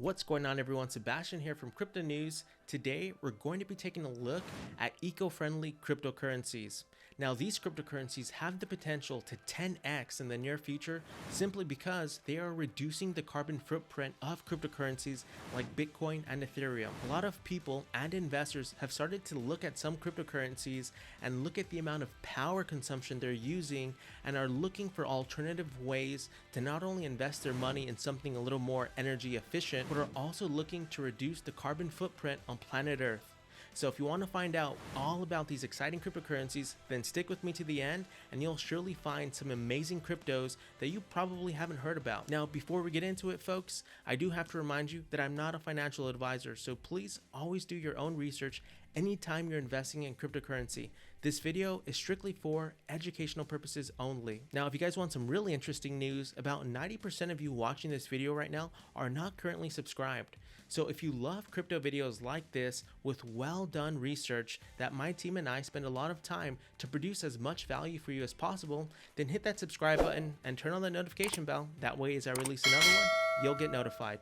What's going on, everyone? Sebastian here from Crypto News. Today we're going to be taking a look at eco-friendly cryptocurrencies. Now, these cryptocurrencies have the potential to 10x in the near future simply because they are reducing the carbon footprint of cryptocurrencies like Bitcoin and Ethereum. A lot of people and investors have started to look at some cryptocurrencies and look at the amount of power consumption they're using and are looking for alternative ways to not only invest their money in something a little more energy efficient, but are also looking to reduce the carbon footprint on planet Earth. So if you want to find out all about these exciting cryptocurrencies, then stick with me to the end and you'll surely find some amazing cryptos that you probably haven't heard about. Now, before we get into it, folks, I do have to remind you that I'm not a financial advisor, so please always do your own research anytime you're investing in cryptocurrency. This video is strictly for educational purposes only. Now, if you guys want some really interesting news, about 90% of you watching this video right now are not currently subscribed. So if you love crypto videos like this with well done research that my team and I spend a lot of time to produce as much value for you as possible, then hit that subscribe button and turn on the notification bell. That way, as I release another one, you'll get notified.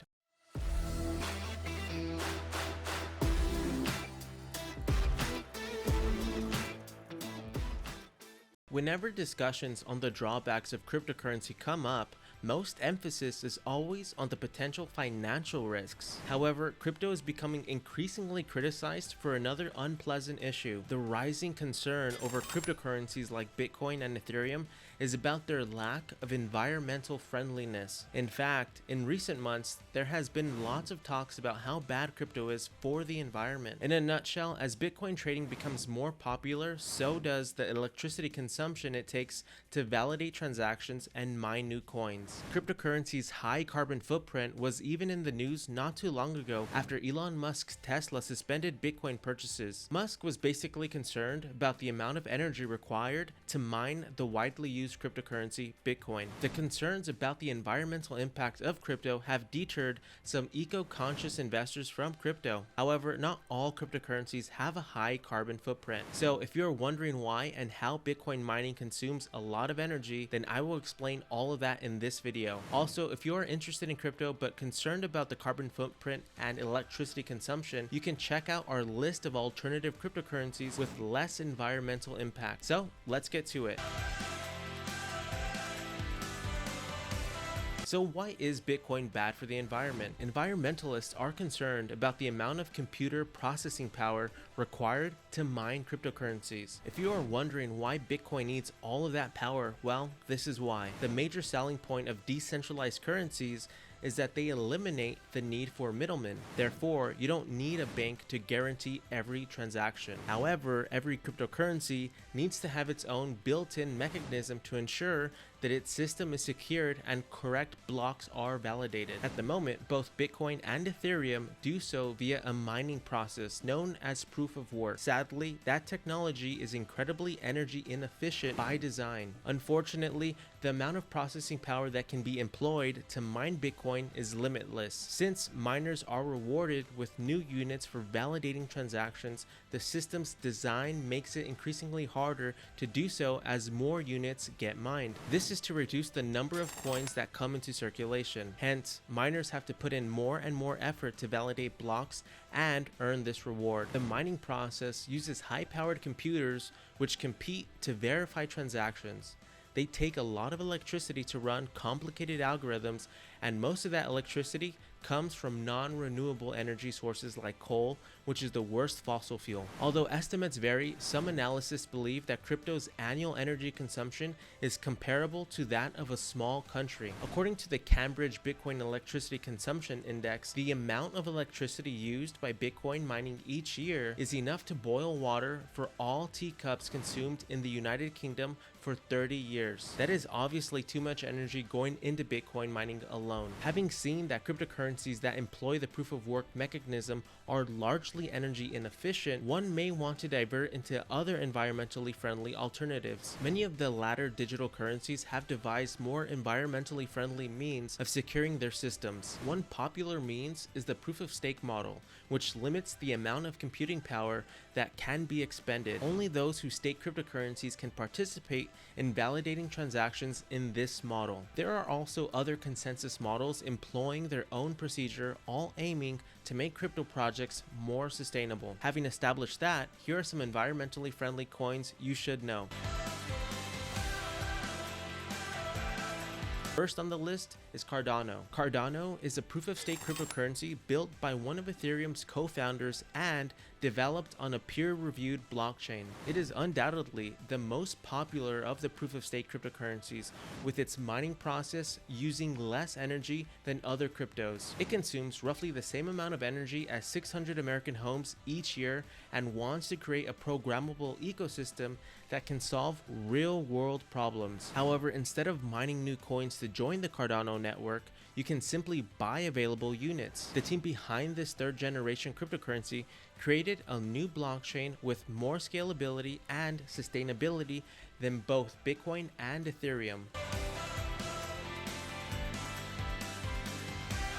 Whenever discussions on the drawbacks of cryptocurrency come up, most emphasis is always on the potential financial risks. However, crypto is becoming increasingly criticized for another unpleasant issue. The rising concern over cryptocurrencies like Bitcoin and Ethereum is about their lack of environmental friendliness. In fact, in recent months, there has been lots of talks about how bad crypto is for the environment. In a nutshell, as Bitcoin trading becomes more popular, so does the electricity consumption it takes to validate transactions and mine new coins. Cryptocurrency's high carbon footprint was even in the news not too long ago after Elon Musk's Tesla suspended Bitcoin purchases. Musk was basically concerned about the amount of energy required to mine the widely used cryptocurrency Bitcoin. The concerns about the environmental impact of crypto have deterred some eco-conscious investors from crypto. However, not all cryptocurrencies have a high carbon footprint. So if you're wondering why and how Bitcoin mining consumes a lot of energy, then I will explain all of that in this video. Also, if you are interested in crypto but concerned about the carbon footprint and electricity consumption, you can check out our list of alternative cryptocurrencies with less environmental impact. So let's get to it. So why is Bitcoin bad for the environment? Environmentalists are concerned about the amount of computer processing power required to mine cryptocurrencies. If you are wondering why Bitcoin needs all of that power, well, this is why. The major selling point of decentralized currencies is that they eliminate the need for middlemen. Therefore, you don't need a bank to guarantee every transaction. However, every cryptocurrency needs to have its own built-in mechanism to ensure that its system is secured and correct blocks are validated. At the moment, both Bitcoin and Ethereum do so via a mining process known as proof of work. Sadly, that technology is incredibly energy inefficient by design. Unfortunately, the amount of processing power that can be employed to mine Bitcoin is limitless. Since miners are rewarded with new units for validating transactions, the system's design makes it increasingly harder to do so as more units get mined. This is to reduce the number of coins that come into circulation. Hence, miners have to put in more and more effort to validate blocks and earn this reward. The mining process uses high-powered computers which compete to verify transactions. They take a lot of electricity to run complicated algorithms, and most of that electricity comes from non-renewable energy sources like coal, which is the worst fossil fuel. Although estimates vary, some analysts believe that crypto's annual energy consumption is comparable to that of a small country. According to the Cambridge Bitcoin Electricity Consumption Index, the amount of electricity used by Bitcoin mining each year is enough to boil water for all teacups consumed in the United Kingdom for 30 years. That is obviously too much energy going into Bitcoin mining alone. Having seen that cryptocurrencies that employ the proof of work mechanism are largely energy inefficient, one may want to divert into other environmentally friendly alternatives. Many of the latter digital currencies have devised more environmentally friendly means of securing their systems. One popular means is the proof of stake model, which limits the amount of computing power that can be expended. Only those who stake cryptocurrencies can participate in validating transactions in this model. There are also other consensus business models employing their own procedure, all aiming to make crypto projects more sustainable. Having established that, here are some environmentally friendly coins you should know. First on the list is Cardano. Cardano is a proof-of-stake cryptocurrency built by one of Ethereum's co-founders and developed on a peer-reviewed blockchain. It is undoubtedly the most popular of the proof-of-stake cryptocurrencies, with its mining process using less energy than other cryptos. It consumes roughly the same amount of energy as 600 American homes each year and wants to create a programmable ecosystem that can solve real-world problems. However, instead of mining new coins to join the Cardano network, you can simply buy available units. The team behind this third-generation cryptocurrency created a new blockchain with more scalability and sustainability than both Bitcoin and Ethereum.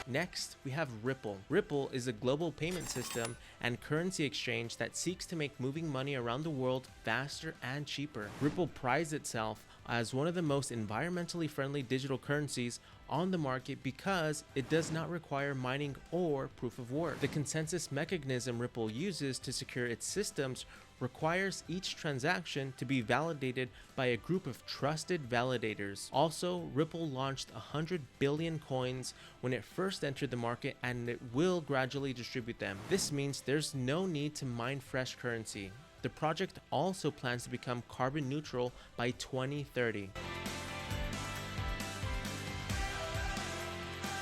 Next, we have Ripple. Ripple is a global payment system and currency exchange that seeks to make moving money around the world faster and cheaper. Ripple prides itself as one of the most environmentally friendly digital currencies on the market because it does not require mining or proof of work. The consensus mechanism Ripple uses to secure its systems requires each transaction to be validated by a group of trusted validators. Also, Ripple launched 100 billion coins when it first entered the market, and it will gradually distribute them. This means there's no need to mine fresh currency. The project also plans to become carbon neutral by 2030.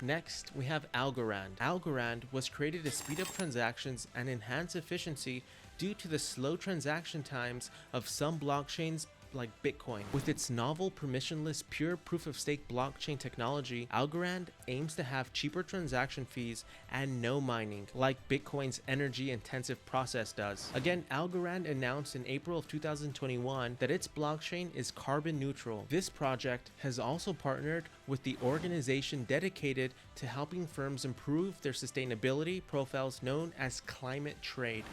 Next, we have Algorand. Algorand was created to speed up transactions and enhance efficiency due to the slow transaction times of some blockchains like Bitcoin. With its novel permissionless pure proof-of-stake blockchain technology, Algorand aims to have cheaper transaction fees and no mining, like Bitcoin's energy-intensive process does. Again, Algorand announced in April of 2021 that its blockchain is carbon neutral. This project has also partnered with the organization dedicated to helping firms improve their sustainability profiles known as climate trade.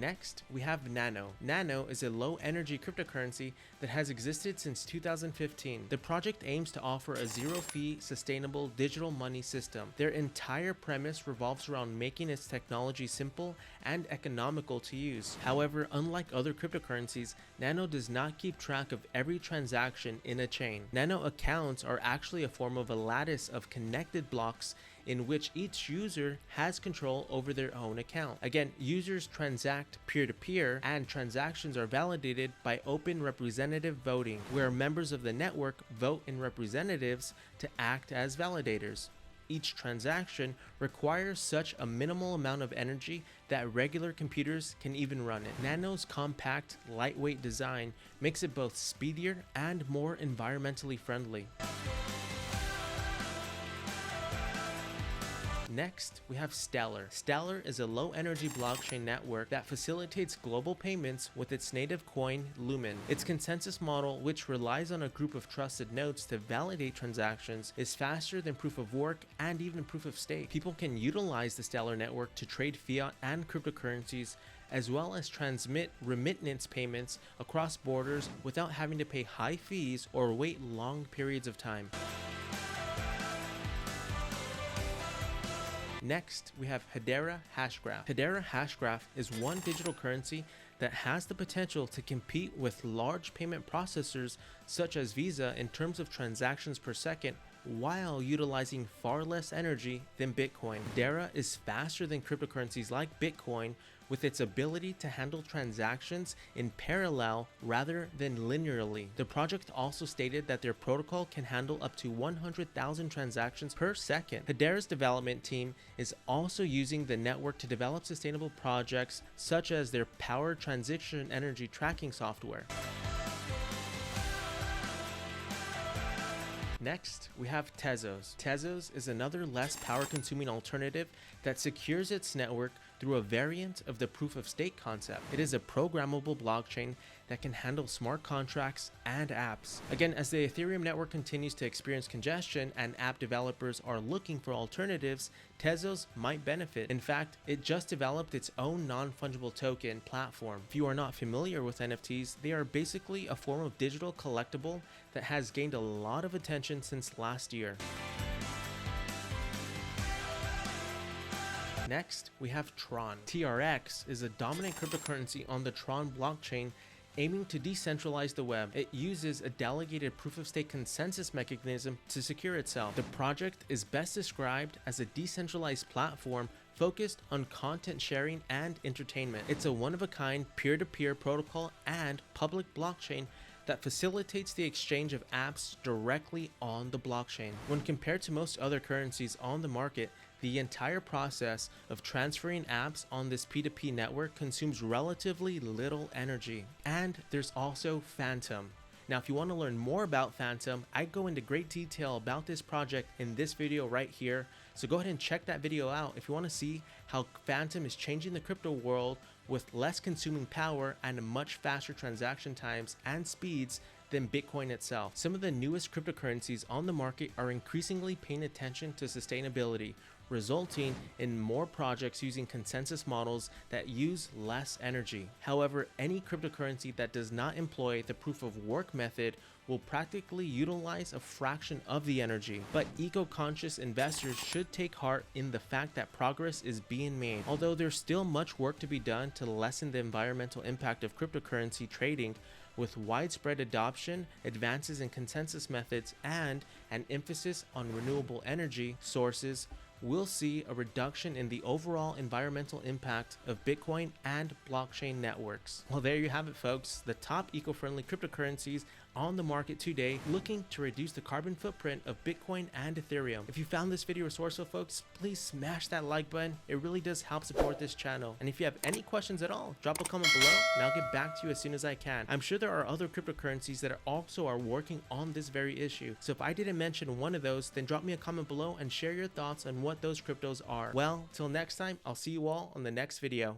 Next, we have Nano. Nano is a low-energy cryptocurrency that has existed since 2015. The project aims to offer a zero-fee, sustainable digital money system. Their entire premise revolves around making its technology simple and economical to use. However, unlike other cryptocurrencies, Nano does not keep track of every transaction in a chain. Nano accounts are actually a form of a lattice of connected blocks in which each user has control over their own account. Again, users transact peer-to-peer, and transactions are validated by open representative voting, where members of the network vote in representatives to act as validators. Each transaction requires such a minimal amount of energy that regular computers can even run it. Nano's compact, lightweight design makes it both speedier and more environmentally friendly. Next, we have Stellar. Stellar is a low-energy blockchain network that facilitates global payments with its native coin, Lumen. Its consensus model, which relies on a group of trusted nodes to validate transactions, is faster than proof of work and even proof of stake. People can utilize the Stellar network to trade fiat and cryptocurrencies, as well as transmit remittance payments across borders without having to pay high fees or wait long periods of time. Next, we have Hedera Hashgraph. Hedera Hashgraph is one digital currency that has the potential to compete with large payment processors such as Visa in terms of transactions per second, while utilizing far less energy than Bitcoin. Hedera is faster than cryptocurrencies like Bitcoin, with its ability to handle transactions in parallel rather than linearly. The project also stated that their protocol can handle up to 100,000 transactions per second. Hedera's development team is also using the network to develop sustainable projects such as their power transition energy tracking software. Next, we have Tezos. Tezos is another less power-consuming alternative that secures its network through a variant of the proof-of-stake concept. It is a programmable blockchain that can handle smart contracts and apps. Again, as the Ethereum network continues to experience congestion and app developers are looking for alternatives, Tezos might benefit. In fact, it just developed its own non-fungible token platform. If you are not familiar with NFTs, they are basically a form of digital collectible that has gained a lot of attention since last year. Next, we have Tron. TRX is a dominant cryptocurrency on the Tron blockchain, aiming to decentralize the web. It uses a delegated proof-of-stake consensus mechanism to secure itself. The project is best described as a decentralized platform focused on content sharing and entertainment. It's a one-of-a-kind peer-to-peer protocol and public blockchain that facilitates the exchange of apps directly on the blockchain. When compared to most other currencies on the market, the entire process of transferring apps on this P2P network consumes relatively little energy. And there's also Phantom. Now, if you want to learn more about Phantom, I go into great detail about this project in this video right here. So go ahead and check that video out if you want to see how Phantom is changing the crypto world with less consuming power and much faster transaction times and speeds than Bitcoin itself. Some of the newest cryptocurrencies on the market are increasingly paying attention to sustainability, resulting in more projects using consensus models that use less energy. However, any cryptocurrency that does not employ the proof of work method will practically utilize a fraction of the energy. But eco-conscious investors should take heart in the fact that progress is being made. Although there's still much work to be done to lessen the environmental impact of cryptocurrency trading, with widespread adoption, advances in consensus methods, and an emphasis on renewable energy sources, we'll see a reduction in the overall environmental impact of Bitcoin and blockchain networks. Well, there you have it, folks. The top eco-friendly cryptocurrencies on the market today, looking to reduce the carbon footprint of Bitcoin and Ethereum. If you found this video resourceful, folks, please smash that like button. It really does help support this channel. And if you have any questions at all, drop a comment below and I'll get back to you as soon as I can. I'm sure there are other cryptocurrencies that also are working on this very issue. So if I didn't mention one of those, then drop me a comment below and share your thoughts on what those cryptos are. Well, till next time, I'll see you all on the next video.